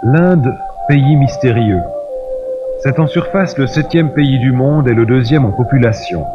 L'Inde, pays mystérieux. C'est en surface le 7e pays du monde et le 2e en population.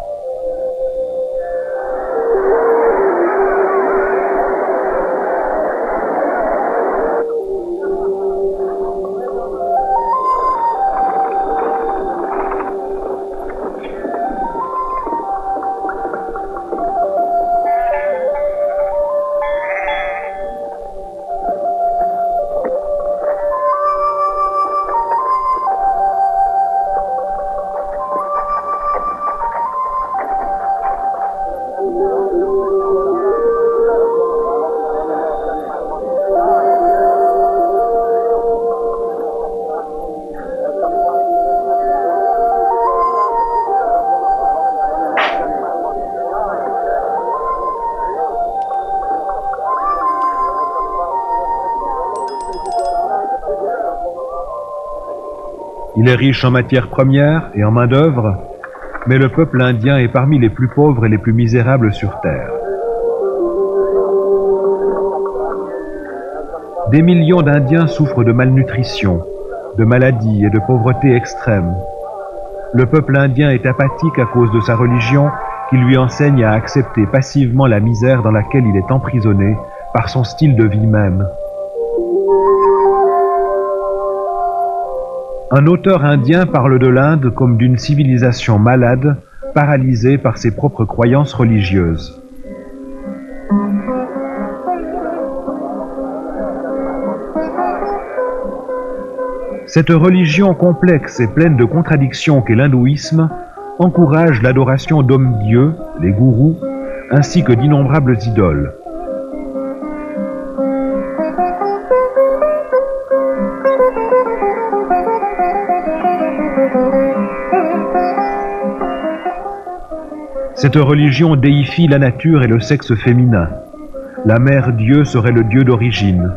Il est riche en matières premières et en main-d'œuvre, mais le peuple indien est parmi les plus pauvres et les plus misérables sur Terre. Des millions d'Indiens souffrent de malnutrition, de maladies et de pauvreté extrême. Le peuple indien est apathique à cause de sa religion qui lui enseigne à accepter passivement la misère dans laquelle il est emprisonné par son style de vie même. Un auteur indien parle de l'Inde comme d'une civilisation malade, paralysée par ses propres croyances religieuses. Cette religion complexe et pleine de contradictions qu'est l'hindouisme encourage l'adoration d'hommes-dieux, les gourous, ainsi que d'innombrables idoles. Cette religion déifie la nature et le sexe féminin. La mère Dieu serait le Dieu d'origine.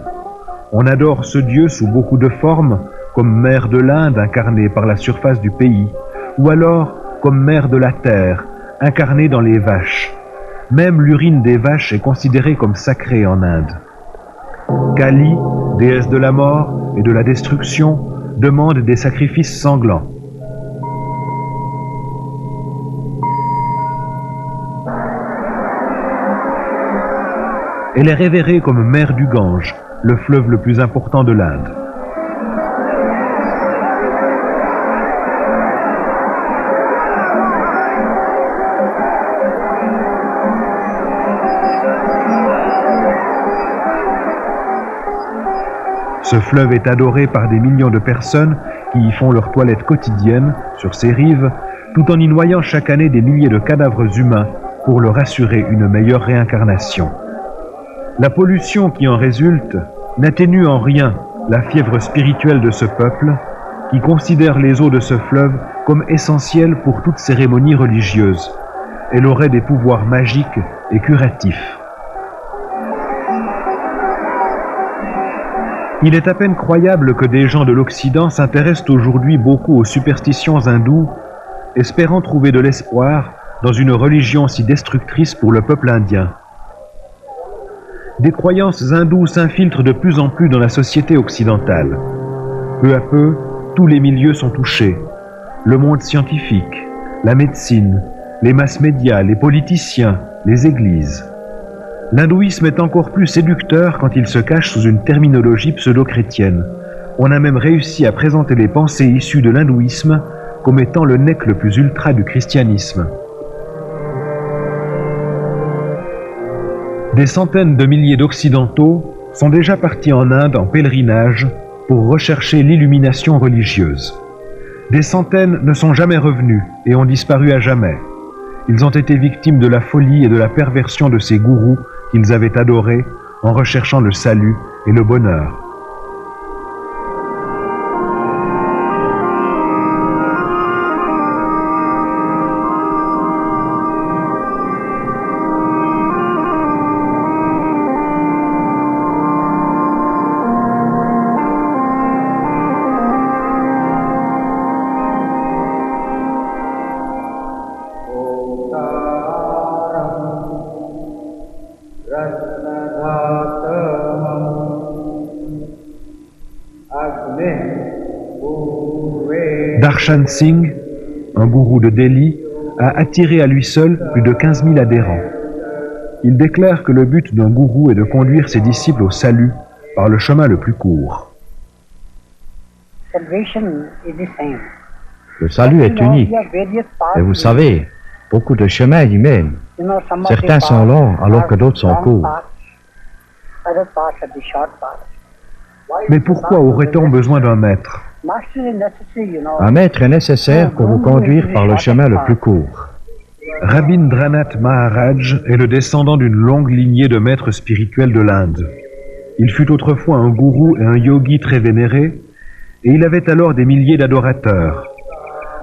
On adore ce Dieu sous beaucoup de formes, comme mère de l'Inde incarnée par la surface du pays, ou alors comme mère de la terre, incarnée dans les vaches. Même l'urine des vaches est considérée comme sacrée en Inde. Kali, déesse de la mort et de la destruction, demande des sacrifices sanglants. Elle est révérée comme mère du Gange, le fleuve le plus important de l'Inde. Ce fleuve est adoré par des millions de personnes qui y font leur toilette quotidienne sur ses rives, tout en y noyant chaque année des milliers de cadavres humains pour leur assurer une meilleure réincarnation. La pollution qui en résulte n'atténue en rien la fièvre spirituelle de ce peuple qui considère les eaux de ce fleuve comme essentielles pour toute cérémonie religieuse. Elle aurait des pouvoirs magiques et curatifs. Il est à peine croyable que des gens de l'Occident s'intéressent aujourd'hui beaucoup aux superstitions hindoues, espérant trouver de l'espoir dans une religion si destructrice pour le peuple indien. Des croyances hindoues s'infiltrent de plus en plus dans la société occidentale. Peu à peu, tous les milieux sont touchés. Le monde scientifique, la médecine, les masses médias, les politiciens, les églises. L'hindouisme est encore plus séducteur quand il se cache sous une terminologie pseudo-chrétienne. On a même réussi à présenter les pensées issues de l'hindouisme comme étant le nec le plus ultra du christianisme. Des centaines de milliers d'Occidentaux sont déjà partis en Inde en pèlerinage pour rechercher l'illumination religieuse. Des centaines ne sont jamais revenus et ont disparu à jamais. Ils ont été victimes de la folie et de la perversion de ces gourous qu'ils avaient adorés en recherchant le salut et le bonheur. Darshan Singh, un gourou de Delhi, a attiré à lui seul plus de 15 000 adhérents. Il déclare que le but d'un gourou est de conduire ses disciples au salut par le chemin le plus court. Le salut est unique. Et vous savez, beaucoup de chemins y mènent. Certains sont longs alors que d'autres sont courts. Mais pourquoi aurait-on besoin d'un maître? Un maître est nécessaire pour vous conduire par le chemin le plus court. Rabindranath Maharaj est le descendant d'une longue lignée de maîtres spirituels de l'Inde. Il fut autrefois un gourou et un yogi très vénéré, et il avait alors des milliers d'adorateurs.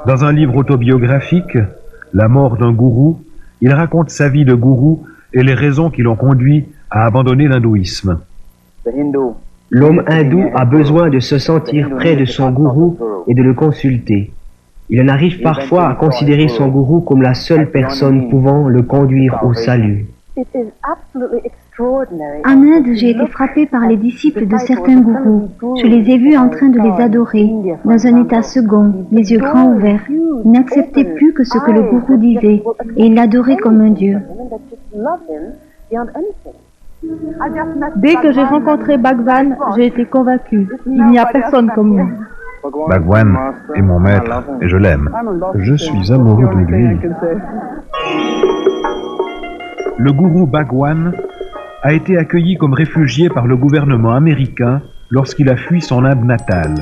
Dans un livre autobiographique, La mort d'un gourou, il raconte sa vie de gourou et les raisons qui l'ont conduit à abandonner l'hindouisme. L'homme hindou a besoin de se sentir près de son gourou et de le consulter. Il en arrive parfois à considérer son gourou comme la seule personne pouvant le conduire au salut. En Inde, j'ai été frappée par les disciples de certains gourous. Je les ai vus en train de les adorer, dans un état second, les yeux grands ouverts. Ils n'acceptaient plus que ce que le gourou disait, et ils l'adoraient comme un dieu. Dès que j'ai rencontré Bhagwan, j'ai été convaincue. Il n'y a personne comme lui. Bhagwan est mon maître et je l'aime. Je suis amoureux de lui. Le gourou Bhagwan a été accueilli comme réfugié par le gouvernement américain lorsqu'il a fui son Inde natale.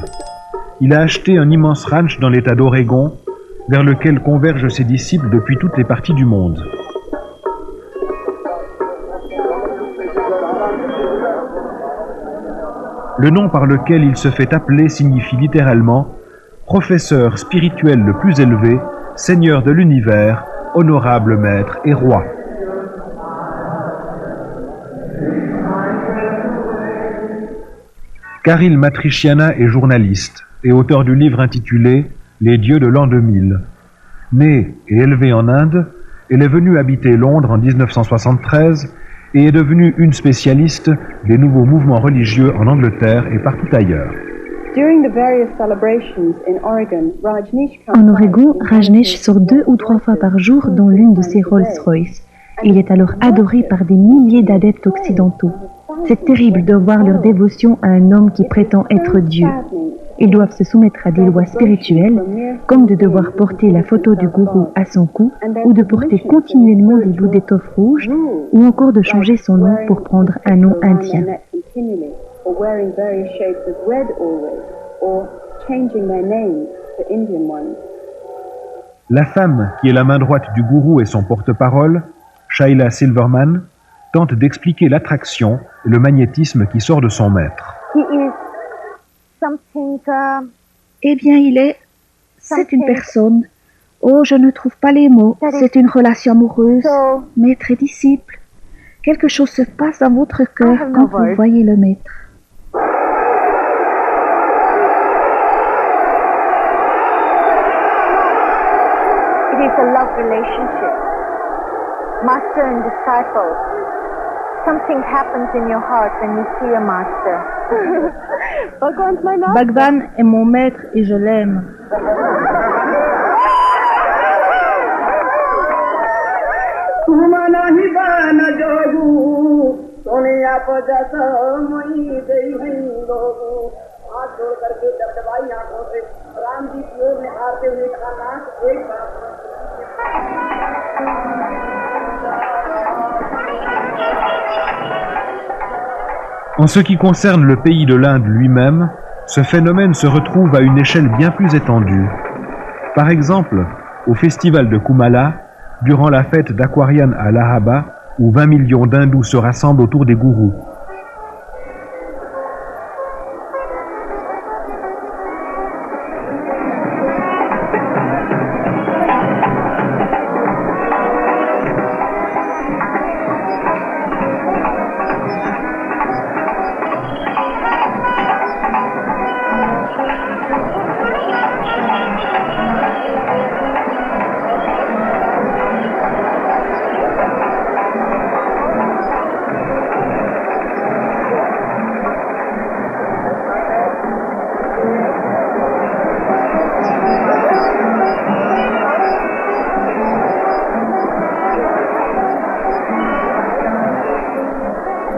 Il a acheté un immense ranch dans l'état d'Oregon, vers lequel convergent ses disciples depuis toutes les parties du monde. Le nom par lequel il se fait appeler signifie littéralement « professeur spirituel le plus élevé, seigneur de l'univers, honorable maître et roi ». Karil Matriciana est journaliste et auteur du livre intitulé « Les dieux de l'an 2000 ». Né et élevé en Inde, elle est venue habiter Londres en 1973 et est devenue une spécialiste des nouveaux mouvements religieux en Angleterre et partout ailleurs. En Oregon, Rajneesh sort 2 ou 3 fois par jour dans l'une de ses Rolls-Royce. Il est alors adoré par des milliers d'adeptes occidentaux. C'est terrible de voir leur dévotion à un homme qui prétend être Dieu. Ils doivent se soumettre à des lois spirituelles, comme de devoir porter la photo du gourou à son cou, ou de porter continuellement des bouts d'étoffe rouge, ou encore de changer son nom pour prendre un nom indien. La femme, qui est la main droite du gourou et son porte-parole, Shaila Silverman, tente d'expliquer l'attraction et le magnétisme qui sort de son maître. Eh bien, c'est une personne. Oh, je ne trouve pas les mots. C'est une relation amoureuse, maître et disciple. Quelque chose se passe dans votre cœur quand vous voyez le maître. It is a love relationship. Master and disciple. Something happens in your heart when you see a master. Bhagwan est mon maître et je l'aime. En ce qui concerne le pays de l'Inde lui-même, ce phénomène se retrouve à une échelle bien plus étendue. Par exemple, au festival de Kumala, durant la fête d'Aquarian à Allahabad, où 20 millions d'hindous se rassemblent autour des gourous.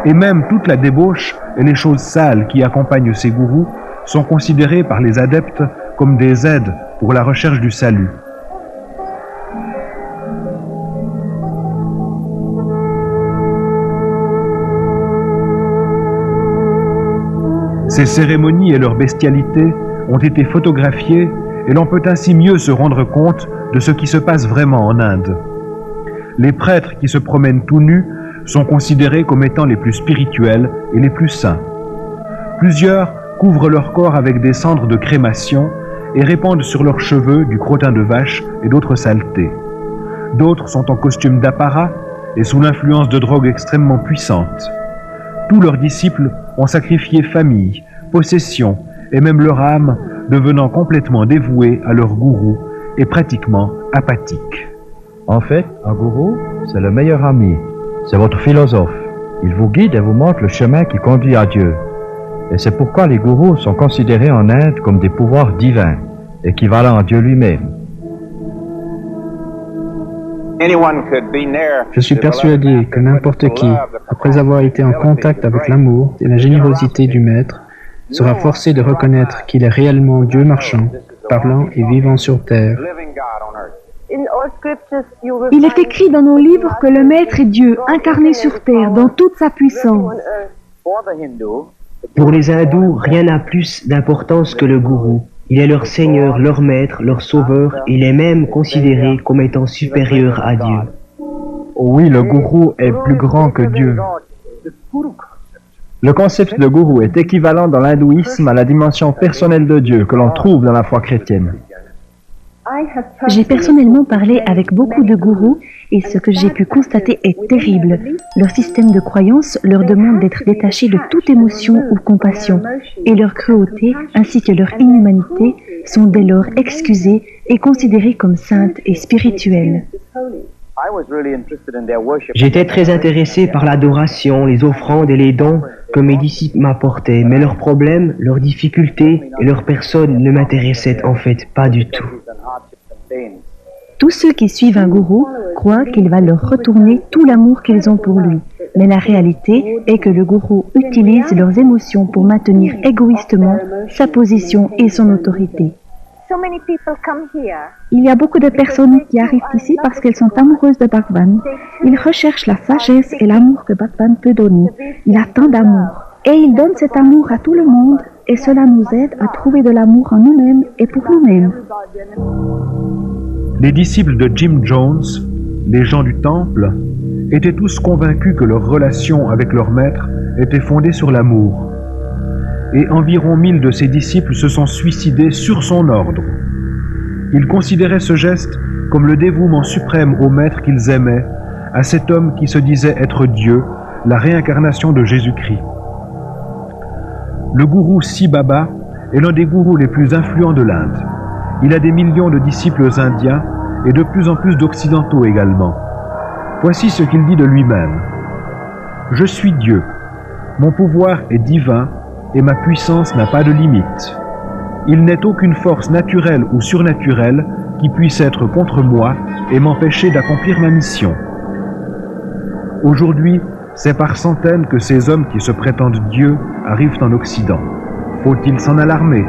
Et même toute la débauche et les choses sales qui accompagnent ces gourous sont considérées par les adeptes comme des aides pour la recherche du salut. Ces cérémonies et leur bestialité ont été photographiées et l'on peut ainsi mieux se rendre compte de ce qui se passe vraiment en Inde. Les prêtres qui se promènent tout nus sont considérés comme étant les plus spirituels et les plus saints. Plusieurs couvrent leur corps avec des cendres de crémation et répandent sur leurs cheveux du crottin de vache et d'autres saletés. D'autres sont en costume d'apparat et sous l'influence de drogues extrêmement puissantes. Tous leurs disciples ont sacrifié famille, possession et même leur âme, devenant complètement dévoués à leur gourou et pratiquement apathiques. En fait, un gourou, c'est le meilleur ami. C'est votre philosophe. Il vous guide et vous montre le chemin qui conduit à Dieu. Et c'est pourquoi les gourous sont considérés en Inde comme des pouvoirs divins, équivalents à Dieu lui-même. Je suis persuadé que n'importe qui, après avoir été en contact avec l'amour et la générosité du Maître, sera forcé de reconnaître qu'il est réellement Dieu marchand, parlant et vivant sur terre. Il est écrit dans nos livres que le Maître est Dieu, incarné sur terre, dans toute sa puissance. Pour les hindous, rien n'a plus d'importance que le gourou. Il est leur seigneur, leur maître, leur sauveur, et il est même considéré comme étant supérieur à Dieu. Oui, le gourou est plus grand que Dieu. Le concept de gourou est équivalent dans l'hindouisme à la dimension personnelle de Dieu que l'on trouve dans la foi chrétienne. J'ai personnellement parlé avec beaucoup de gourous et ce que j'ai pu constater est terrible. Leur système de croyance leur demande d'être détachés de toute émotion ou compassion et leur cruauté ainsi que leur inhumanité sont dès lors excusées et considérées comme saintes et spirituelles. J'étais très intéressé par l'adoration, les offrandes et les dons que mes disciples m'apportaient, mais leurs problèmes, leurs difficultés et leur personne ne m'intéressaient en fait pas du tout. Tous ceux qui suivent un gourou croient qu'il va leur retourner tout l'amour qu'ils ont pour lui. Mais la réalité est que le gourou utilise leurs émotions pour maintenir égoïstement sa position et son autorité. Il y a beaucoup de personnes qui arrivent ici parce qu'elles sont amoureuses de Bhagwan. Ils recherchent la sagesse et l'amour que Bhagwan peut donner. Il a tant d'amour. Et il donne cet amour à tout le monde et cela nous aide à trouver de l'amour en nous-mêmes et pour nous-mêmes. Les disciples de Jim Jones, les gens du temple, étaient tous convaincus que leur relation avec leur maître était fondée sur l'amour. Et environ 1000 de ses disciples se sont suicidés sur son ordre. Ils considéraient ce geste comme le dévouement suprême au maître qu'ils aimaient, à cet homme qui se disait être Dieu, la réincarnation de Jésus-Christ. Le gourou Sai Baba est l'un des gourous les plus influents de l'Inde. Il a des millions de disciples indiens et de plus en plus d'occidentaux également. Voici ce qu'il dit de lui-même. « Je suis Dieu. Mon pouvoir est divin et ma puissance n'a pas de limite. Il n'est aucune force naturelle ou surnaturelle qui puisse être contre moi et m'empêcher d'accomplir ma mission. Aujourd'hui, c'est par centaines que ces hommes qui se prétendent Dieu arrivent en Occident. Faut-il s'en alarmer ?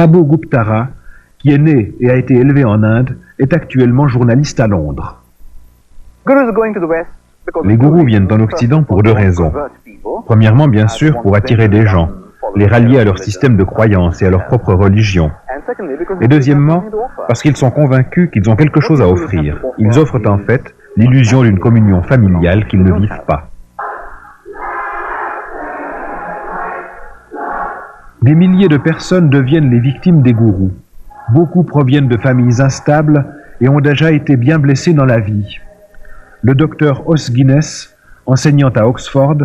Prabhu Guptara, qui est né et a été élevé en Inde, est actuellement journaliste à Londres. Les gourous viennent en Occident pour deux raisons. Premièrement, bien sûr, pour attirer des gens, les rallier à leur système de croyance et à leur propre religion. Et deuxièmement, parce qu'ils sont convaincus qu'ils ont quelque chose à offrir. Ils offrent en fait l'illusion d'une communion familiale qu'ils ne vivent pas. Des milliers de personnes deviennent les victimes des gourous. Beaucoup proviennent de familles instables et ont déjà été bien blessés dans la vie. Le docteur Os Guinness, enseignant à Oxford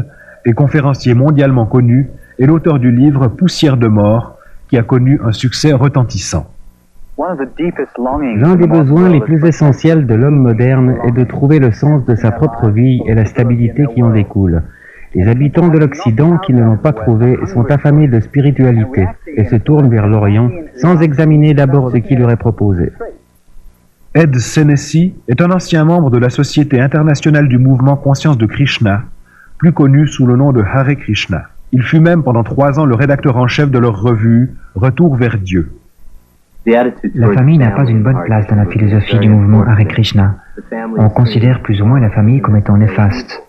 et conférencier mondialement connu, est l'auteur du livre Poussière de mort, qui a connu un succès retentissant. L'un des besoins les plus essentiels de l'homme moderne est de trouver le sens de sa propre vie et la stabilité qui en découle. Les habitants de l'Occident qui ne l'ont pas trouvé sont affamés de spiritualité et se tournent vers l'Orient sans examiner d'abord ce qui leur est proposé. Ed Senesi est un ancien membre de la Société internationale du mouvement Conscience de Krishna, plus connu sous le nom de Hare Krishna. Il fut même pendant 3 ans le rédacteur en chef de leur revue Retour vers Dieu. La famille n'a pas une bonne place dans la philosophie du mouvement Hare Krishna. On considère plus ou moins la famille comme étant néfaste.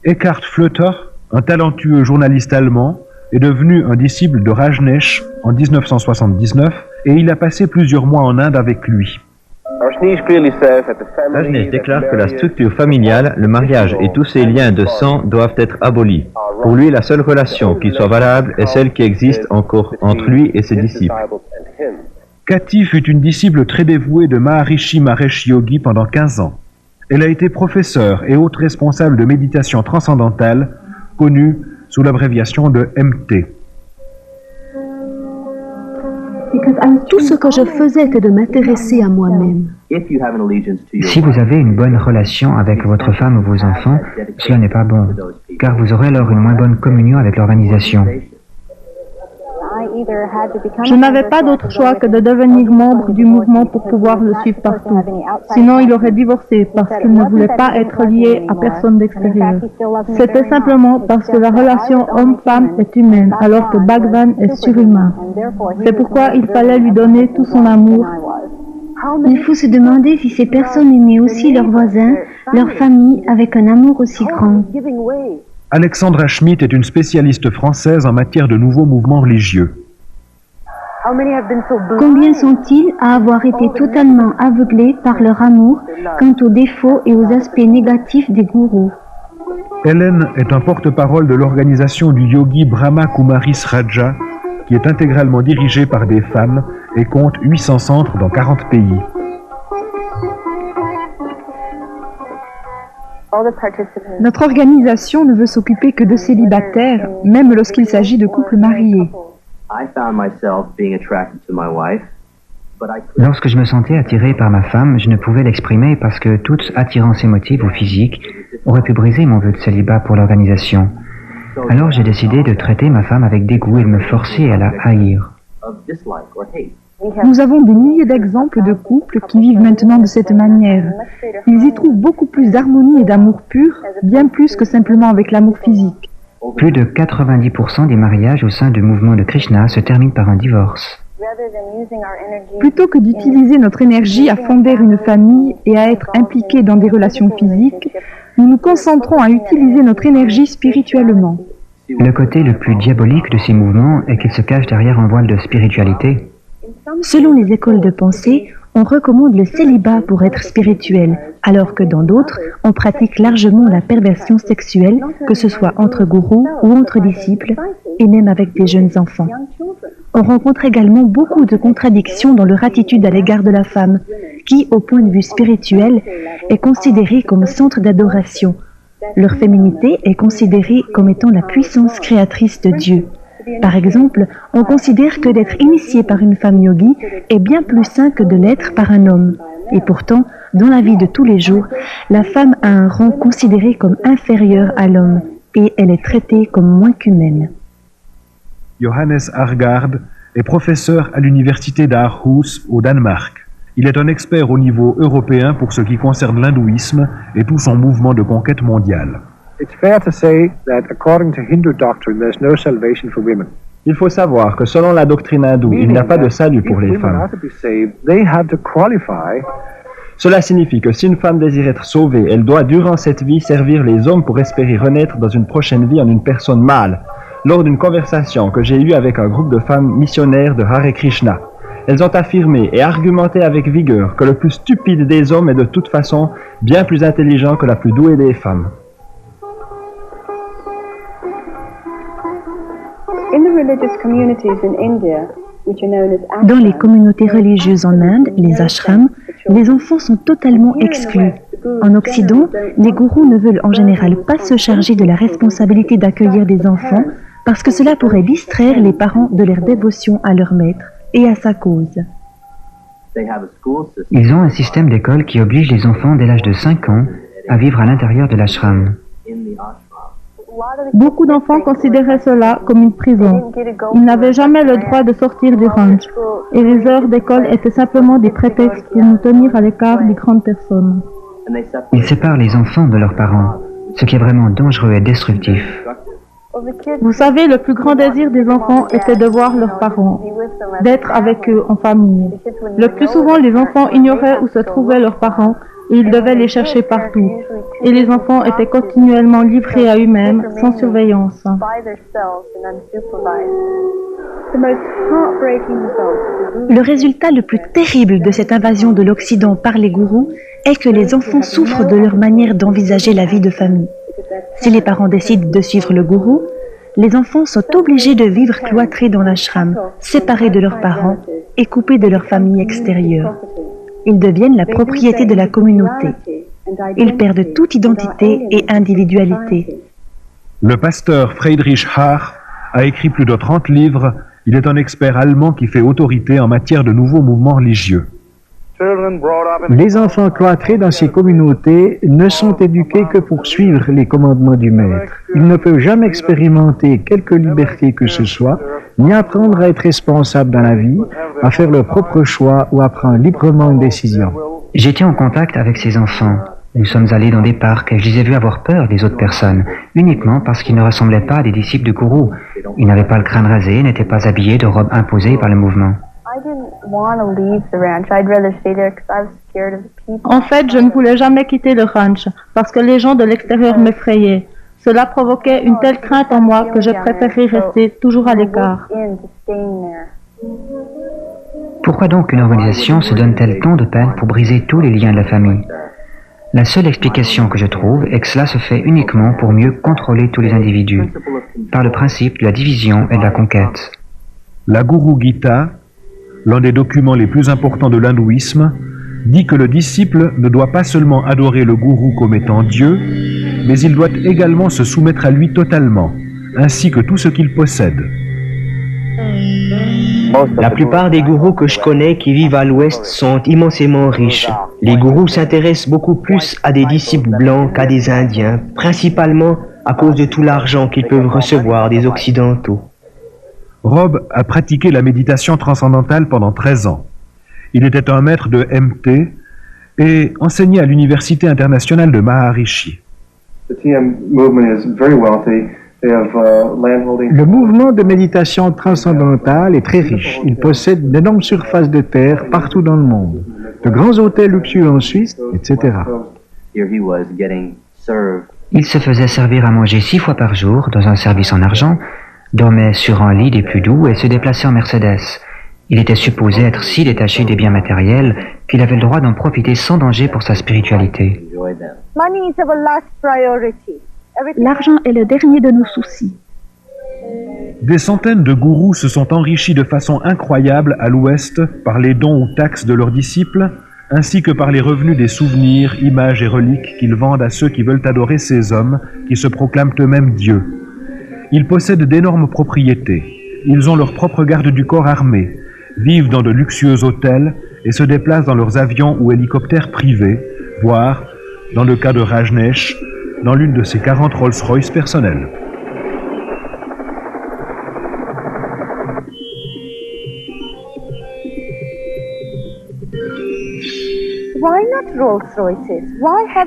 Eckhard Flöter, un talentueux journaliste allemand, est devenu un disciple de Rajneesh en 1979 et il a passé plusieurs mois en Inde avec lui. Rajneesh déclare que la structure familiale, le mariage et tous ses liens de sang doivent être abolis. Pour lui, la seule relation qui soit valable est celle qui existe encore entre lui et ses disciples. Kati fut une disciple très dévouée de Maharishi Mahesh Yogi pendant 15 ans. Elle a été professeure et haute responsable de méditation transcendantale, connue sous l'abréviation de MT. Tout ce que je faisais que de m'intéresser à moi-même. Si vous avez une bonne relation avec votre femme ou vos enfants, cela n'est pas bon, car vous aurez alors une moins bonne communion avec l'organisation. Je n'avais pas d'autre choix que de devenir membre du mouvement pour pouvoir le suivre partout. Sinon, il aurait divorcé parce qu'il ne voulait pas être lié à personne d'extérieur. C'était simplement parce que la relation homme-femme est humaine, alors que Bhagwan est surhumain. C'est pourquoi il fallait lui donner tout son amour. Il faut se demander si ces personnes aimaient aussi leurs voisins, leur famille, avec un amour aussi grand. Alexandra Schmidt est une spécialiste française en matière de nouveaux mouvements religieux. Combien sont-ils à avoir été totalement aveuglés par leur amour quant aux défauts et aux aspects négatifs des gourous? Hélène est un porte-parole de l'organisation du yogi Brahma Kumaris Raja, qui est intégralement dirigée par des femmes et compte 800 centres dans 40 pays. Notre organisation ne veut s'occuper que de célibataires, même lorsqu'il s'agit de couples mariés. Lorsque je me sentais attiré par ma femme, je ne pouvais l'exprimer parce que toute attirance émotive ou physique aurait pu briser mon vœu de célibat pour l'organisation. Alors j'ai décidé de traiter ma femme avec dégoût et de me forcer à la haïr. Nous avons des milliers d'exemples de couples qui vivent maintenant de cette manière. Ils y trouvent beaucoup plus d'harmonie et d'amour pur, bien plus que simplement avec l'amour physique. Plus de 90% des mariages au sein du mouvement de Krishna se terminent par un divorce. Plutôt que d'utiliser notre énergie à fonder une famille et à être impliqués dans des relations physiques, nous nous concentrons à utiliser notre énergie spirituellement. Le côté le plus diabolique de ces mouvements est qu'ils se cachent derrière un voile de spiritualité. Selon les écoles de pensée, on recommande le célibat pour être spirituel, alors que dans d'autres, on pratique largement la perversion sexuelle, que ce soit entre gourous ou entre disciples, et même avec des jeunes enfants. On rencontre également beaucoup de contradictions dans leur attitude à l'égard de la femme, qui, au point de vue spirituel, est considérée comme centre d'adoration. Leur féminité est considérée comme étant la puissance créatrice de Dieu. Par exemple, on considère que d'être initié par une femme yogi est bien plus sain que de l'être par un homme. Et pourtant, dans la vie de tous les jours, la femme a un rang considéré comme inférieur à l'homme, et elle est traitée comme moins qu'humaine. Johannes Hargaard est professeur à l'université d'Aarhus au Danemark. Il est un expert au niveau européen pour ce qui concerne l'hindouisme et tout son mouvement de conquête mondiale. Il faut savoir que selon la doctrine hindoue, il n'y a pas de salut pour les femmes. Cela signifie que si une femme désire être sauvée, elle doit durant cette vie servir les hommes pour espérer renaître dans une prochaine vie en une personne mâle. Lors d'une conversation que j'ai eue avec un groupe de femmes missionnaires de Hare Krishna, elles ont affirmé et argumenté avec vigueur que le plus stupide des hommes est de toute façon bien plus intelligent que la plus douée des femmes. Dans les communautés religieuses en Inde, les ashrams, les enfants sont totalement exclus. En Occident, les gourous ne veulent en général pas se charger de la responsabilité d'accueillir des enfants parce que cela pourrait distraire les parents de leur dévotion à leur maître et à sa cause. Ils ont un système d'école qui oblige les enfants dès l'âge de 5 ans à vivre à l'intérieur de l'ashram. Beaucoup d'enfants considéraient cela comme une prison. Ils n'avaient jamais le droit de sortir du ranch et les heures d'école étaient simplement des prétextes pour nous tenir à l'écart des grandes personnes. Ils séparent les enfants de leurs parents, ce qui est vraiment dangereux et destructif. Vous savez, le plus grand désir des enfants était de voir leurs parents, d'être avec eux en famille. Le plus souvent, les enfants ignoraient où se trouvaient leurs parents et ils devaient les chercher partout. Et les enfants étaient continuellement livrés à eux-mêmes, sans surveillance. Le résultat le plus terrible de cette invasion de l'Occident par les gourous est que les enfants souffrent de leur manière d'envisager la vie de famille. Si les parents décident de suivre le gourou, les enfants sont obligés de vivre cloîtrés dans l'ashram, séparés de leurs parents et coupés de leur famille extérieure. Ils deviennent la propriété de la communauté. Ils perdent toute identité et individualité. Le pasteur Friedrich Haar a écrit plus de 30 livres. Il est un expert allemand qui fait autorité en matière de nouveaux mouvements religieux. Les enfants cloîtrés dans ces communautés ne sont éduqués que pour suivre les commandements du maître. Ils ne peuvent jamais expérimenter quelque liberté que ce soit, ni apprendre à être responsables dans la vie, à faire leur propre choix ou à prendre librement une décision. J'étais en contact avec ces enfants. Nous sommes allés dans des parcs et je les ai vus avoir peur des autres personnes, uniquement parce qu'ils ne ressemblaient pas à des disciples de gourou. Ils n'avaient pas le crâne rasé, n'étaient pas habillés de robes imposées par le mouvement. En fait, je ne voulais jamais quitter le ranch parce que les gens de l'extérieur m'effrayaient. Cela provoquait une telle crainte en moi que je préférais rester toujours à l'écart. Pourquoi donc une organisation se donne-t-elle tant de peine pour briser tous les liens de la famille? La seule explication que je trouve est que cela se fait uniquement pour mieux contrôler tous les individus, par le principe de la division et de la conquête. La Guru Gita, l'un des documents les plus importants de l'hindouisme, dit que le disciple ne doit pas seulement adorer le gourou comme étant Dieu, mais il doit également se soumettre à lui totalement, ainsi que tout ce qu'il possède. La plupart des gourous que je connais qui vivent à l'Ouest sont immensément riches. Les gourous s'intéressent beaucoup plus à des disciples blancs qu'à des Indiens, principalement à cause de tout l'argent qu'ils peuvent recevoir des Occidentaux. Rob a pratiqué la méditation transcendantale pendant 13 ans. Il était un maître de MT et enseignait à l'Université internationale de Maharishi. Le mouvement de méditation transcendantale est très riche. Il possède d'énormes surfaces de terre partout dans le monde, de grands hôtels luxueux en Suisse, etc. Il se faisait servir à manger 6 fois par jour dans un service en argent, dormait sur un lit des plus doux et se déplaçait en Mercedes. Il était supposé être si détaché des biens matériels qu'il avait le droit d'en profiter sans danger pour sa spiritualité. L'argent est le dernier de nos soucis. Des centaines de gourous se sont enrichis de façon incroyable à l'Ouest par les dons ou taxes de leurs disciples, ainsi que par les revenus des souvenirs, images et reliques qu'ils vendent à ceux qui veulent adorer ces hommes qui se proclament eux-mêmes dieux. Ils possèdent d'énormes propriétés. Ils ont leur propre garde du corps armée, vivent dans de luxueux hôtels et se déplacent dans leurs avions ou hélicoptères privés, voire, dans le cas de Rajneesh, dans l'une de ses 40 Rolls-Royce personnelles.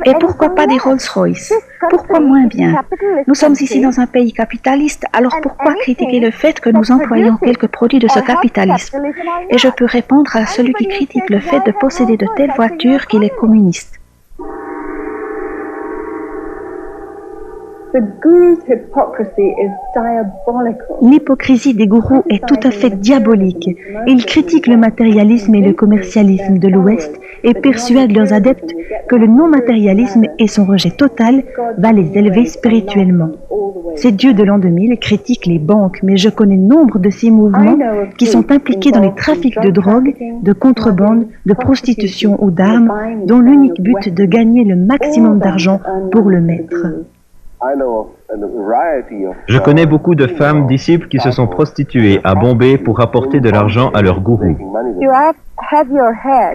Et pourquoi pas des Rolls-Royce? Pourquoi moins bien? Nous sommes ici dans un pays capitaliste, alors pourquoi critiquer le fait que nous employons quelques produits de ce capitalisme? Et je peux répondre à celui qui critique le fait de posséder de telles voitures qu'il est communiste. L'hypocrisie des gourous est tout à fait diabolique. Ils critiquent le matérialisme et le commercialisme de l'Ouest et persuadent leurs adeptes que le non-matérialisme et son rejet total va les élever spirituellement. Ces dieux de l'an 2000 critiquent les banques, mais je connais nombre de ces mouvements qui sont impliqués dans les trafics de drogue, de contrebande, de prostitution ou d'armes, dont l'unique but de gagner le maximum d'argent pour le maître. Je connais beaucoup de femmes disciples qui se sont prostituées à Bombay pour rapporter de l'argent à leur gourou.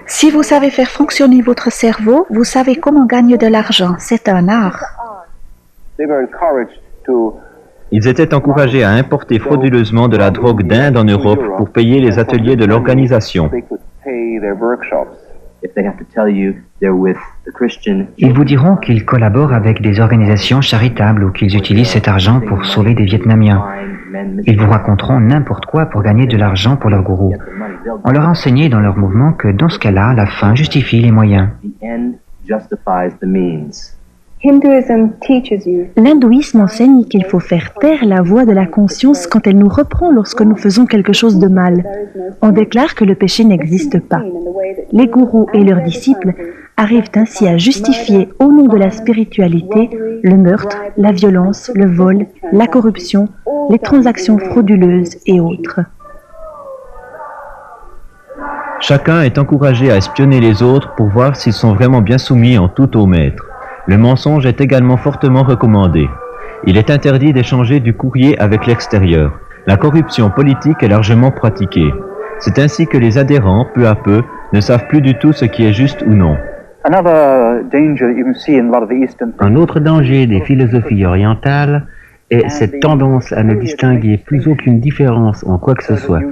Si vous savez faire fonctionner votre cerveau, vous savez comment gagner de l'argent. C'est un art. Ils étaient encouragés à importer frauduleusement de la drogue d'Inde en Europe pour payer les ateliers de l'organisation. Ils vous diront qu'ils collaborent avec des organisations charitables ou qu'ils utilisent cet argent pour sauver des Vietnamiens. Ils vous raconteront n'importe quoi pour gagner de l'argent pour leur gourou. On leur a enseigné dans leur mouvement que dans ce cas-là, la fin justifie les moyens. L'hindouisme enseigne qu'il faut faire taire la voix de la conscience quand elle nous reprend lorsque nous faisons quelque chose de mal. On déclare que le péché n'existe pas. Les gourous et leurs disciples arrivent ainsi à justifier au nom de la spiritualité le meurtre, la violence, le vol, la corruption, les transactions frauduleuses et autres. Chacun est encouragé à espionner les autres pour voir s'ils sont vraiment bien soumis en tout au maître. Le mensonge est également fortement recommandé. Il est interdit d'échanger du courrier avec l'extérieur. La corruption politique est largement pratiquée. C'est ainsi que les adhérents, peu à peu, ne savent plus du tout ce qui est juste ou non. Un autre danger des philosophies orientales est cette tendance à ne distinguer plus aucune différence en quoi que ce soit.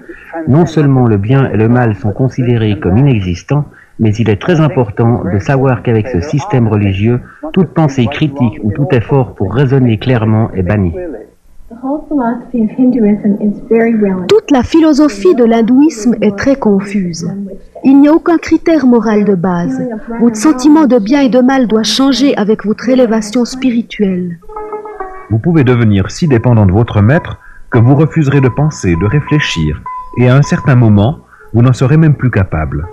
Non seulement le bien et le mal sont considérés comme inexistants, mais il est très important de savoir qu'avec ce système religieux, toute pensée critique ou tout effort pour raisonner clairement est banni. Toute la philosophie de l'hindouisme est très confuse. Il n'y a aucun critère moral de base. Votre sentiment de bien et de mal doit changer avec votre élévation spirituelle. Vous pouvez devenir si dépendant de votre maître que vous refuserez de penser, de réfléchir, et à un certain moment, vous n'en serez même plus capable.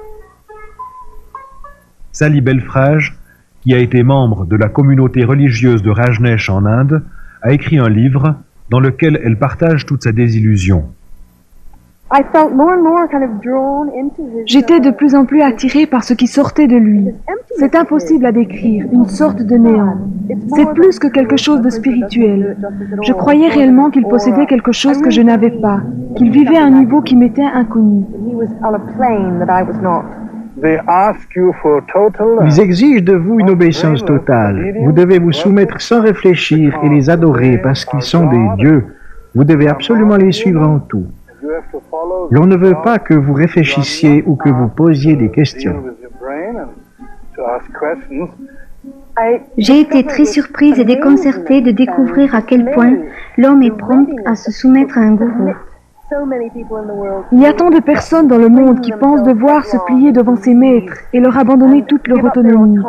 Sally Belfrage, qui a été membre de la communauté religieuse de Rajneesh en Inde, a écrit un livre dans lequel elle partage toute sa désillusion. J'étais de plus en plus attirée par ce qui sortait de lui. C'est impossible à décrire, une sorte de néant. C'est plus que quelque chose de spirituel. Je croyais réellement qu'il possédait quelque chose que je n'avais pas, qu'il vivait à un niveau qui m'était inconnu. Ils exigent de vous une obéissance totale. Vous devez vous soumettre sans réfléchir et les adorer parce qu'ils sont des dieux. Vous devez absolument les suivre en tout. L'on ne veut pas que vous réfléchissiez ou que vous posiez des questions. J'ai été très surprise et déconcertée de découvrir à quel point l'homme est prompt à se soumettre à un gourou. Il y a tant de personnes dans le monde qui pensent devoir se plier devant ses maîtres et leur abandonner toute leur autonomie.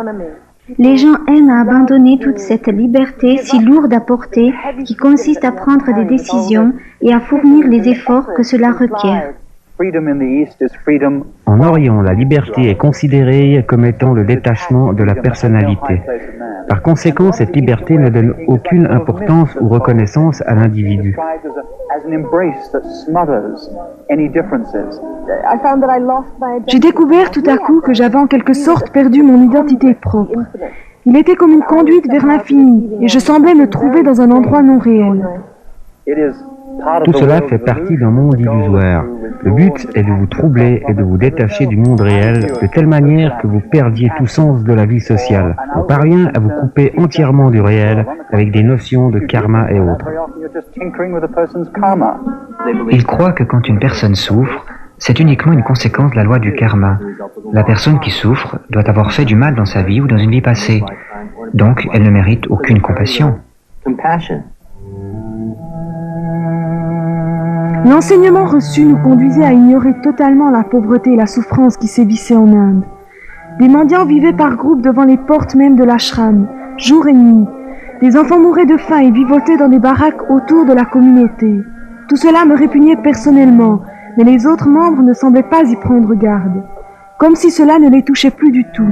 Les gens aiment à abandonner toute cette liberté si lourde à porter qui consiste à prendre des décisions et à fournir les efforts que cela requiert. En Orient, la liberté est considérée comme étant le détachement de la personnalité. Par conséquent, cette liberté ne donne aucune importance ou reconnaissance à l'individu. J'ai découvert tout à coup que j'avais en quelque sorte perdu mon identité propre. Il était comme une conduite vers l'infini et je semblais me trouver dans un endroit non réel. Tout cela fait partie d'un monde illusoire. Le but est de vous troubler et de vous détacher du monde réel de telle manière que vous perdiez tout sens de la vie sociale. On parvient à vous couper entièrement du réel avec des notions de karma et autres. Ils croient que quand une personne souffre, c'est uniquement une conséquence de la loi du karma. La personne qui souffre doit avoir fait du mal dans sa vie ou dans une vie passée. Donc, elle ne mérite aucune compassion. L'enseignement reçu nous conduisait à ignorer totalement la pauvreté et la souffrance qui sévissaient en Inde. Des mendiants vivaient par groupes devant les portes même de l'ashram, jour et nuit. Des enfants mouraient de faim et vivotaient dans des baraques autour de la communauté. Tout cela me répugnait personnellement, mais les autres membres ne semblaient pas y prendre garde, comme si cela ne les touchait plus du tout.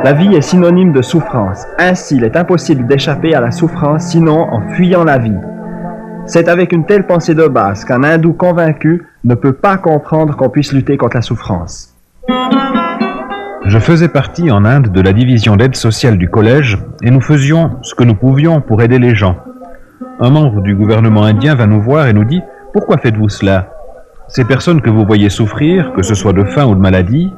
La vie est synonyme de souffrance. Ainsi, il est impossible d'échapper à la souffrance, sinon en fuyant la vie. C'est avec une telle pensée de base qu'un hindou convaincu ne peut pas comprendre qu'on puisse lutter contre la souffrance. Je faisais partie en Inde de la division d'aide sociale du collège et nous faisions ce que nous pouvions pour aider les gens. Un membre du gouvernement indien va nous voir et nous dit « Pourquoi faites-vous cela ? Ces personnes que vous voyez souffrir, que ce soit de faim ou de maladie,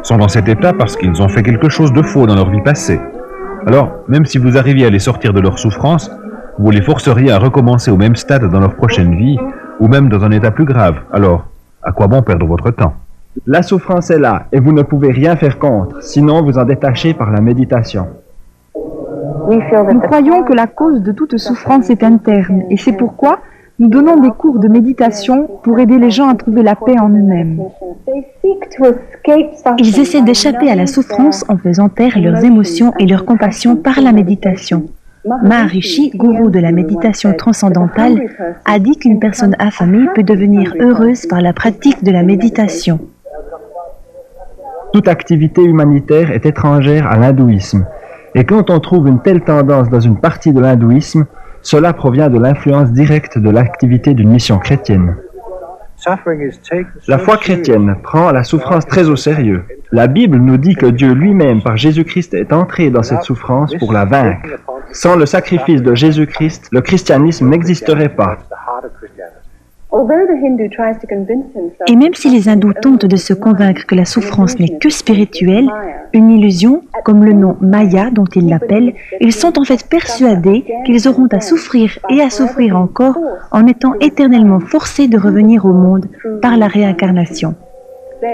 sont dans cet état parce qu'ils ont fait quelque chose de faux dans leur vie passée. Alors, même si vous arriviez à les sortir de leur souffrance, vous les forceriez à recommencer au même stade dans leur prochaine vie, ou même dans un état plus grave. Alors, à quoi bon perdre votre temps ? La souffrance est là et vous ne pouvez rien faire contre, sinon vous en détachez par la méditation. Nous croyons que la cause de toute souffrance est interne et c'est pourquoi nous donnons des cours de méditation pour aider les gens à trouver la paix en eux-mêmes. Ils essaient d'échapper à la souffrance en faisant taire leurs émotions et leur compassion par la méditation. Maharishi, gourou de la méditation transcendantale, a dit qu'une personne affamée peut devenir heureuse par la pratique de la méditation. Toute activité humanitaire est étrangère à l'hindouisme. Et quand on trouve une telle tendance dans une partie de l'hindouisme, cela provient de l'influence directe de l'activité d'une mission chrétienne. La foi chrétienne prend la souffrance très au sérieux. La Bible nous dit que Dieu lui-même, par Jésus-Christ, est entré dans cette souffrance pour la vaincre. Sans le sacrifice de Jésus-Christ, le christianisme n'existerait pas. Et même si les hindous tentent de se convaincre que la souffrance n'est que spirituelle, une illusion, comme le nom Maya dont ils l'appellent, ils sont en fait persuadés qu'ils auront à souffrir et à souffrir encore en étant éternellement forcés de revenir au monde par la réincarnation.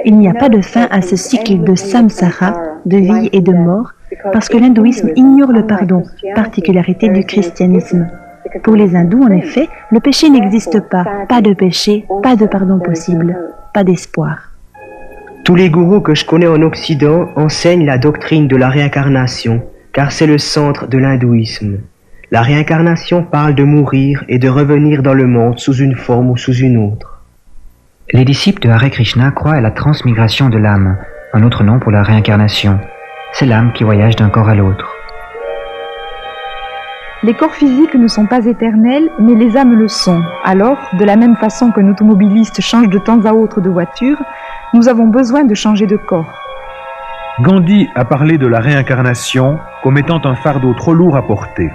Il n'y a pas de fin à ce cycle de samsara, de vie et de mort, parce que l'hindouisme ignore le pardon, particularité du christianisme. Pour les hindous, en effet, le péché n'existe pas. Pas de péché, pas de pardon possible, pas d'espoir. Tous les gourous que je connais en Occident enseignent la doctrine de la réincarnation, car c'est le centre de l'hindouisme. La réincarnation parle de mourir et de revenir dans le monde sous une forme ou sous une autre. Les disciples de Hare Krishna croient à la transmigration de l'âme, un autre nom pour la réincarnation. C'est l'âme qui voyage d'un corps à l'autre. Les corps physiques ne sont pas éternels, mais les âmes le sont. Alors, de la même façon qu'un automobiliste change de temps à autre de voiture, nous avons besoin de changer de corps. Gandhi a parlé de la réincarnation comme étant un fardeau trop lourd à porter.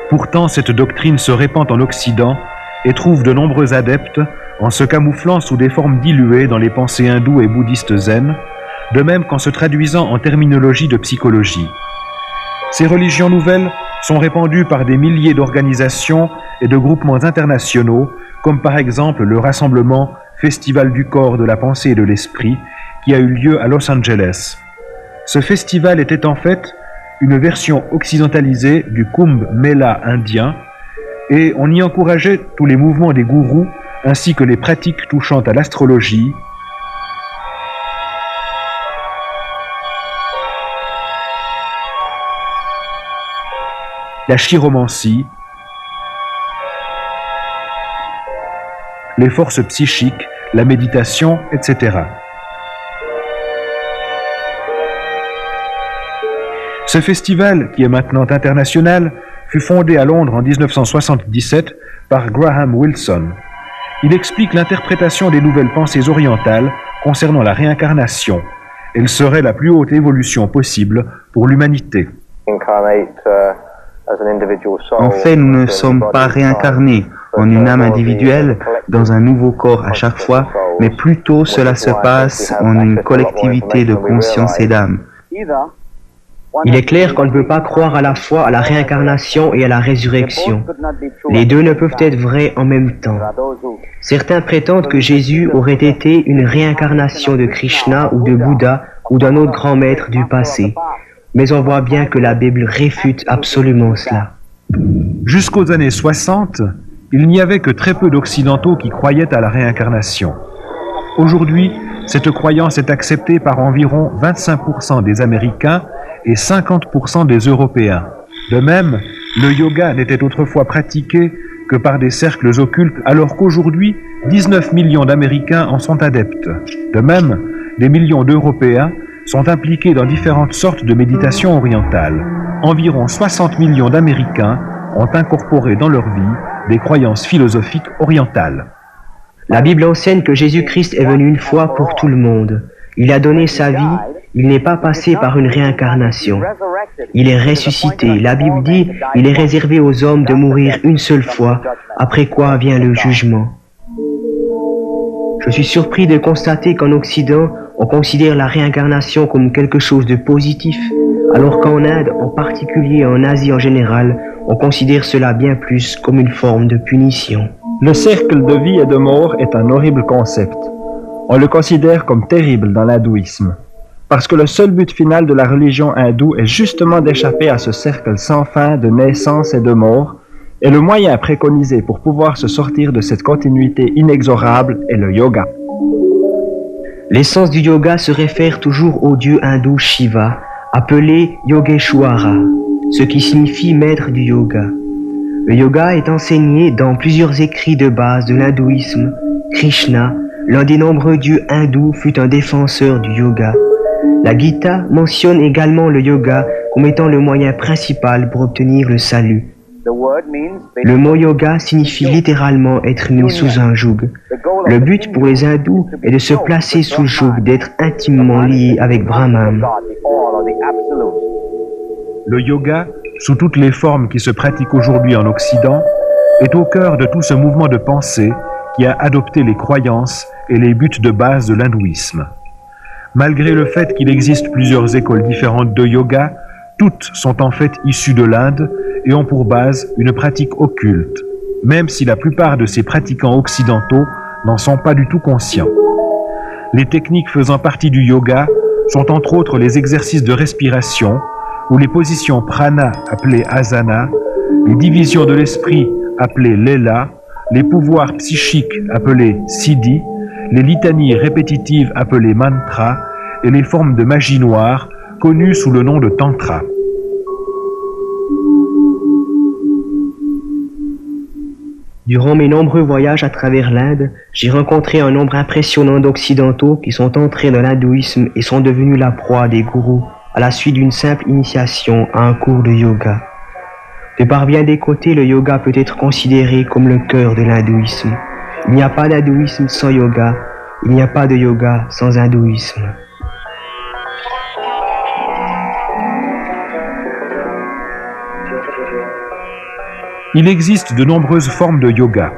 Pourtant, cette doctrine se répand en Occident et trouve de nombreux adeptes en se camouflant sous des formes diluées dans les pensées hindoues et bouddhistes zen, de même qu'en se traduisant en terminologie de psychologie. Ces religions nouvelles sont répandues par des milliers d'organisations et de groupements internationaux, comme par exemple le rassemblement Festival du corps, de la pensée et de l'esprit, qui a eu lieu à Los Angeles. Ce festival était en fait une version occidentalisée du Kumbh Mela indien, et on y encourageait tous les mouvements des gourous, ainsi que les pratiques touchant à l'astrologie, la chiromancie, les forces psychiques, la méditation, etc. Ce festival, qui est maintenant international, fut fondé à Londres en 1977 par Graham Wilson. Il explique l'interprétation des nouvelles pensées orientales concernant la réincarnation. Elle serait la plus haute évolution possible pour l'humanité. En fait, nous ne sommes pas réincarnés en une âme individuelle dans un nouveau corps à chaque fois, mais plutôt cela se passe en une collectivité de conscience et d'âme. Il est clair qu'on ne peut pas croire à la fois à la réincarnation et à la résurrection. Les deux ne peuvent être vrais en même temps. Certains prétendent que Jésus aurait été une réincarnation de Krishna ou de Bouddha ou d'un autre grand maître du passé. Mais on voit bien que la Bible réfute absolument cela. Jusqu'aux années 60, il n'y avait que très peu d'Occidentaux qui croyaient à la réincarnation. Aujourd'hui, cette croyance est acceptée par environ 25% des Américains et 50% des Européens. De même, le yoga n'était autrefois pratiqué que par des cercles occultes, alors qu'aujourd'hui, 19 millions d'Américains en sont adeptes. De même, des millions d'Européens sont impliqués dans différentes sortes de méditation orientale. Environ 60 millions d'Américains ont incorporé dans leur vie des croyances philosophiques orientales. La Bible enseigne que Jésus-Christ est venu une fois pour tout le monde. Il a donné sa vie, Il n'est pas passé par une réincarnation. Il est ressuscité. La Bible dit, il est réservé aux hommes de mourir une seule fois, après quoi vient le jugement. Je suis surpris de constater qu'en Occident, on considère la réincarnation comme quelque chose de positif, alors qu'en Inde, en particulier et en Asie en général, on considère cela bien plus comme une forme de punition. Le cercle de vie et de mort est un horrible concept. On le considère comme terrible dans l'hindouisme, parce que le seul but final de la religion hindoue est justement d'échapper à ce cercle sans fin de naissance et de mort, et le moyen préconisé pour pouvoir se sortir de cette continuité inexorable est le yoga. L'essence du yoga se réfère toujours au dieu hindou Shiva, appelé Yogeshwara, ce qui signifie maître du yoga. Le yoga est enseigné dans plusieurs écrits de base de l'hindouisme. Krishna, l'un des nombreux dieux hindous, fut un défenseur du yoga. La Gita mentionne également le yoga comme étant le moyen principal pour obtenir le salut. Le mot yoga signifie littéralement être mis sous un joug. Le but pour les hindous est de se placer sous le joug, d'être intimement lié avec Brahman. Le yoga, sous toutes les formes qui se pratiquent aujourd'hui en Occident, est au cœur de tout ce mouvement de pensée qui a adopté les croyances et les buts de base de l'hindouisme. Malgré le fait qu'il existe plusieurs écoles différentes de yoga, toutes sont en fait issues de l'Inde et ont pour base une pratique occulte, même si la plupart de ces pratiquants occidentaux n'en sont pas du tout conscients. Les techniques faisant partie du yoga sont entre autres les exercices de respiration ou les positions prana appelées asana, les divisions de l'esprit appelées lela, les pouvoirs psychiques appelés siddhi, les litanies répétitives appelées mantra et les formes de magie noire connues sous le nom de tantra. Durant mes nombreux voyages à travers l'Inde, j'ai rencontré un nombre impressionnant d'Occidentaux qui sont entrés dans l'hindouisme et sont devenus la proie des gourous à la suite d'une simple initiation à un cours de yoga. De par bien des côtés, le yoga peut être considéré comme le cœur de l'hindouisme. Il n'y a pas d'hindouisme sans yoga, il n'y a pas de yoga sans hindouisme. Il existe de nombreuses formes de yoga.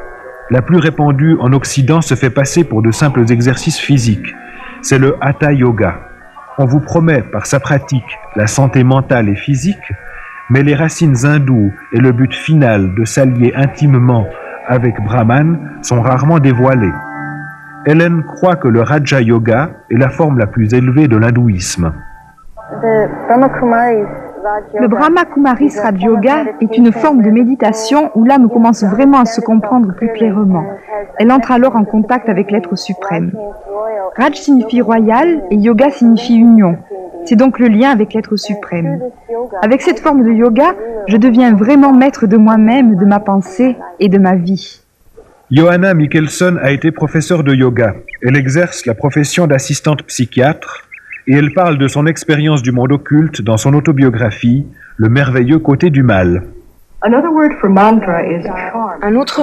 La plus répandue en Occident se fait passer pour de simples exercices physiques. C'est le Hatha Yoga. On vous promet par sa pratique la santé mentale et physique, mais les racines hindoues et le but final de s'allier intimement avec Brahman sont rarement dévoilés. Hélène croit que le Raja Yoga est la forme la plus élevée de l'hindouisme. Le Brahma Kumaris Raj Yoga est une forme de méditation où l'âme commence vraiment à se comprendre plus clairement. Elle entre alors en contact avec l'être suprême. Raj signifie royal et yoga signifie union. C'est donc le lien avec l'être suprême. Avec cette forme de yoga, je deviens vraiment maître de moi-même, de ma pensée et de ma vie. Johanna Mikkelson a été professeure de yoga. Elle exerce la profession d'assistante psychiatre et elle parle de son expérience du monde occulte dans son autobiographie « Le merveilleux côté du mal ». Un autre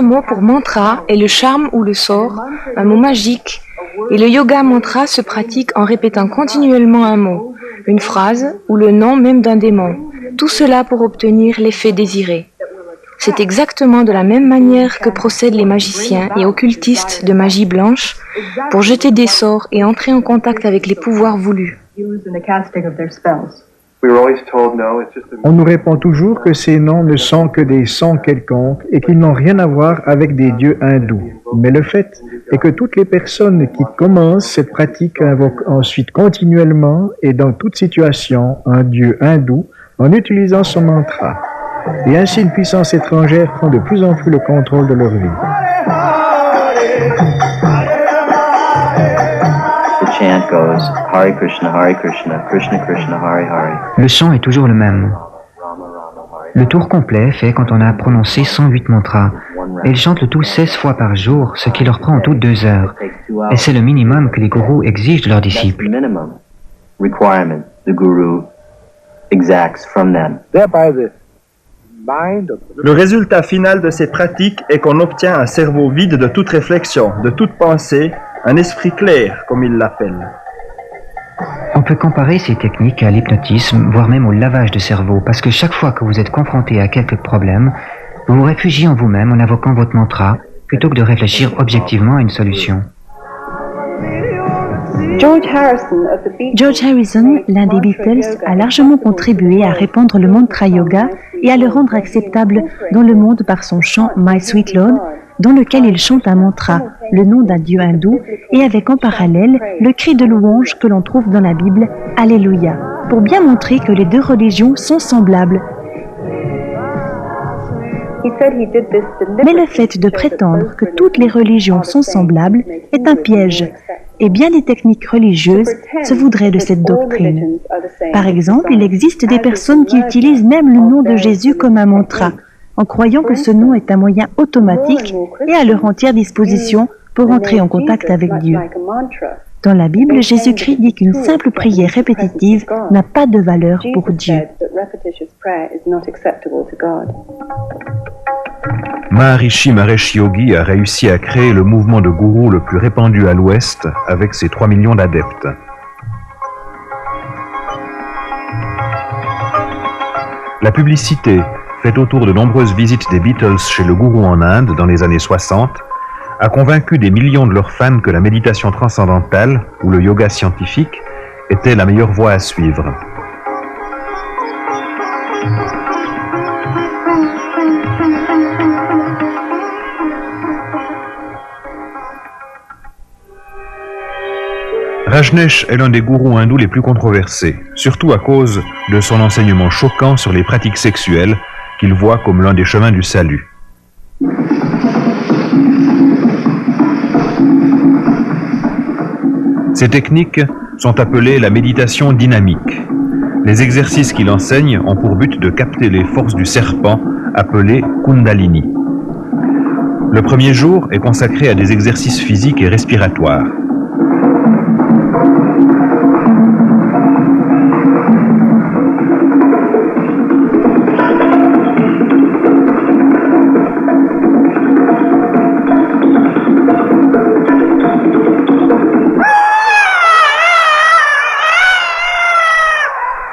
mot pour mantra est le charme ou le sort, un mot magique. Et le yoga mantra se pratique en répétant continuellement un mot, une phrase ou le nom même d'un démon. Tout cela pour obtenir l'effet désiré. C'est exactement de la même manière que procèdent les magiciens et occultistes de magie blanche pour jeter des sorts et entrer en contact avec les pouvoirs voulus. On nous répond toujours que ces noms ne sont que des sons quelconques et qu'ils n'ont rien à voir avec des dieux hindous. Mais le fait est que toutes les personnes qui commencent cette pratique invoquent ensuite continuellement et dans toute situation un dieu hindou en utilisant son mantra. Et ainsi une puissance étrangère prend de plus en plus le contrôle de leur vie. Le son est toujours le même. Le tour complet fait quand on a prononcé 108 mantras. Et ils chantent le tout 16 fois par jour, ce qui leur prend en tout 2 heures. Et c'est le minimum que les gourous exigent de leurs disciples. Le résultat final de ces pratiques est qu'on obtient un cerveau vide de toute réflexion, de toute pensée, un esprit clair, comme ils l'appellent. On peut comparer ces techniques à l'hypnotisme, voire même au lavage de cerveau, parce que chaque fois que vous êtes confronté à quelques problèmes, vous vous réfugiez en vous-même en invoquant votre mantra, plutôt que de réfléchir objectivement à une solution. George Harrison, l'un des Beatles, a largement contribué à répandre le mantra yoga et à le rendre acceptable dans le monde par son chant My Sweet Lord, dans lequel il chante un mantra, le nom d'un dieu hindou, et avec en parallèle le cri de louange que l'on trouve dans la Bible, Alléluia, pour bien montrer que les deux religions sont semblables. Mais le fait de prétendre que toutes les religions sont semblables est un piège, et bien des techniques religieuses se voudraient de cette doctrine. Par exemple, il existe des personnes qui utilisent même le nom de Jésus comme un mantra, en croyant que ce nom est un moyen automatique et à leur entière disposition pour entrer en contact avec Dieu. Dans la Bible, Jésus-Christ dit qu'une simple prière répétitive n'a pas de valeur pour Dieu. Maharishi Mahesh Yogi a réussi à créer le mouvement de gourou le plus répandu à l'Ouest avec ses 3 millions d'adeptes. La publicité, faite autour de nombreuses visites des Beatles chez le gourou en Inde dans les années 60, a convaincu des millions de leurs fans que la méditation transcendantale, ou le yoga scientifique, était la meilleure voie à suivre. Rajneesh est l'un des gourous hindous les plus controversés, surtout à cause de son enseignement choquant sur les pratiques sexuelles qu'il voit comme l'un des chemins du salut. Ces techniques sont appelées la méditation dynamique. Les exercices qu'il enseigne ont pour but de capter les forces du serpent appelées Kundalini. Le premier jour est consacré à des exercices physiques et respiratoires.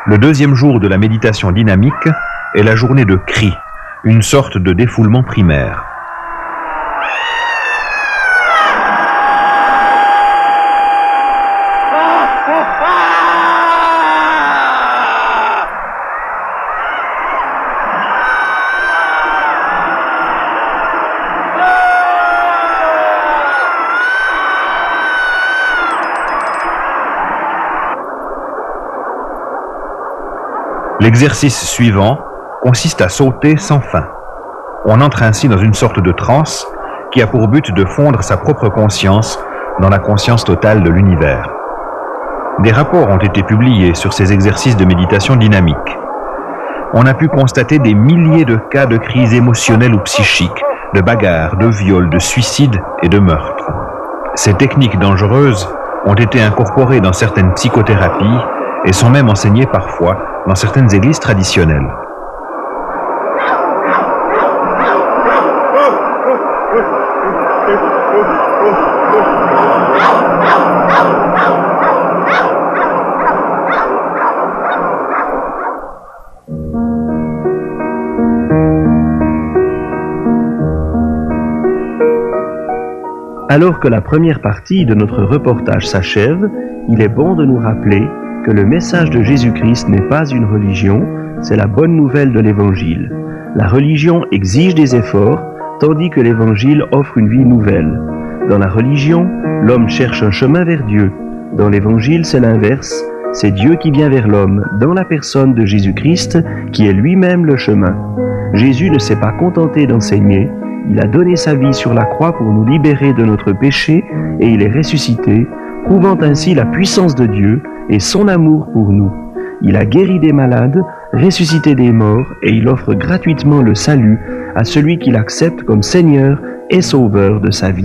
Le deuxième jour de la méditation dynamique est la journée de cri, une sorte de défoulement primaire. L'exercice suivant consiste à sauter sans fin. On entre ainsi dans une sorte de transe qui a pour but de fondre sa propre conscience dans la conscience totale de l'univers. Des rapports ont été publiés sur ces exercices de méditation dynamique. On a pu constater des milliers de cas de crises émotionnelles ou psychiques, de bagarres, de viols, de suicides et de meurtres. Ces techniques dangereuses ont été incorporées dans certaines psychothérapies et sont même enseignées parfois dans certaines églises traditionnelles. Alors que la première partie de notre reportage s'achève, il est bon de nous rappeler que le message de Jésus-Christ n'est pas une religion, c'est la bonne nouvelle de l'Évangile. La religion exige des efforts, tandis que l'Évangile offre une vie nouvelle. Dans la religion, l'homme cherche un chemin vers Dieu. Dans l'Évangile, c'est l'inverse, c'est Dieu qui vient vers l'homme, dans la personne de Jésus-Christ, qui est lui-même le chemin. Jésus ne s'est pas contenté d'enseigner, il a donné sa vie sur la croix pour nous libérer de notre péché, et il est ressuscité, prouvant ainsi la puissance de Dieu et son amour pour nous. Il a guéri des malades, ressuscité des morts, et il offre gratuitement le salut à celui qui l'accepte comme Seigneur et Sauveur de sa vie.